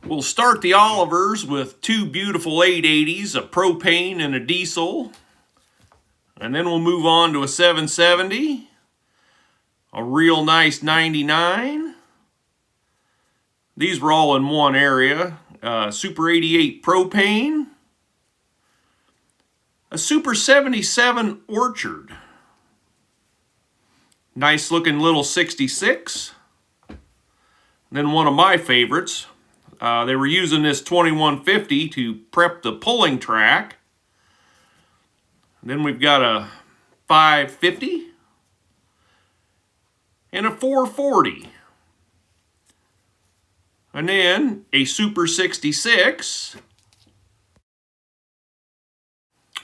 We'll start the Olivers with two beautiful 880s, a propane and a diesel. And then we'll move on to a 770, a real nice 99. These were all in one area. Super 88 propane, a Super 77 Orchard, nice looking little 66. And then one of my favorites, they were using this 2150 to prep the pulling track. And then we've got a 550 and a 440. And then a Super 66.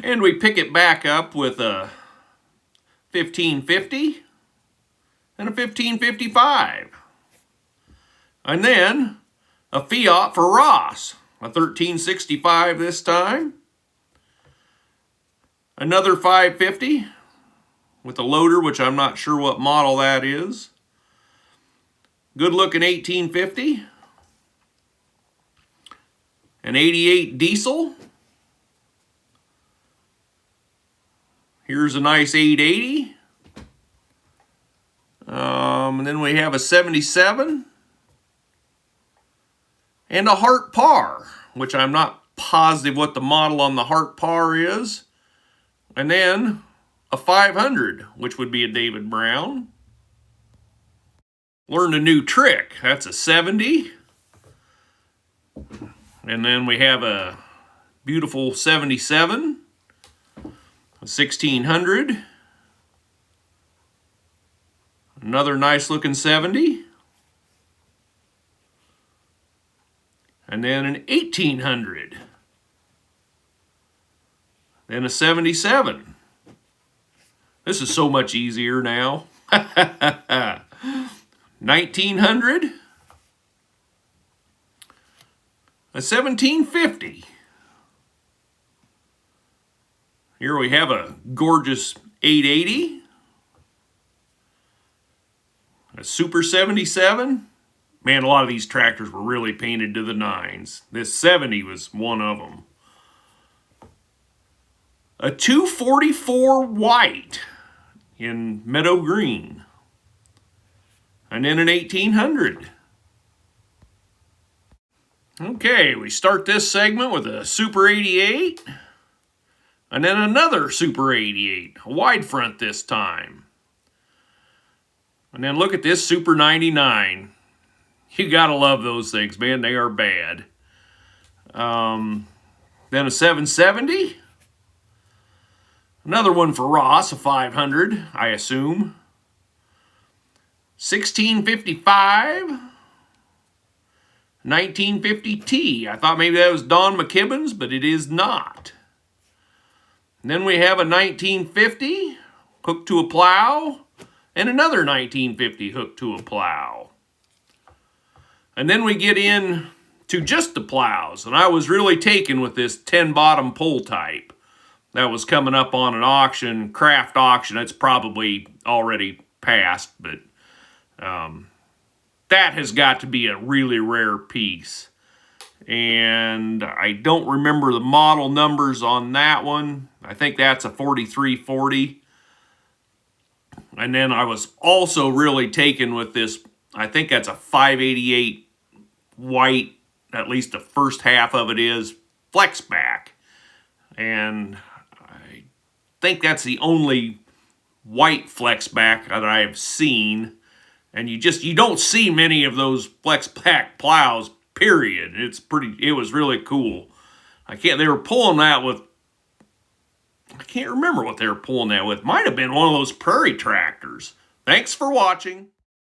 And we pick it back up with a 1550 and a 1555. And then a Fiat for Ross, a 1365 this time. Another 550 with a loader, which I'm not sure what model that is. Good looking 1850. An 88 diesel. Here's a nice 880. And then we have a 77. And a Hart Par, which I'm not positive what the model on the Hart Par is. And then a 500, which would be a David Brown. Learned a new trick. That's a 70. And then we have a beautiful 77, a 1600, another nice looking 70, and then an 1800, then a 77. This is so much easier now. 1900. A 1750. Here we have a gorgeous 880. A Super 77. Man, a lot of these tractors were really painted to the nines. This 70 was one of them. A 244 white in meadow green. And then an 1800. Okay, we start this segment with a Super 88, and then another Super 88, a wide front this time. And then look at this Super 99. You gotta love those things, man, they are bad. Then a 770, another one for Ross, a 500, I assume. 1655. 1950T. I thought maybe that was Don McKibben's, but it is not. And then we have a 1950 hooked to a plow, and another 1950 hooked to a plow. And then we get in to just the plows, and I was really taken with this 10 bottom pull type. That was coming up on an auction, craft auction. It's probably already passed, but that has got to be a really rare piece. And I don't remember the model numbers on that one. I think that's a 4340. And then I was also really taken with this, I think that's a 588 white, at least the first half of it is, flex back. And I think that's the only white flex back that I have seen. And you don't see many of those flex back plows, period. It was really cool. They were pulling that with, I can't remember what they were pulling that with. Might have been one of those prairie tractors. Thanks for watching.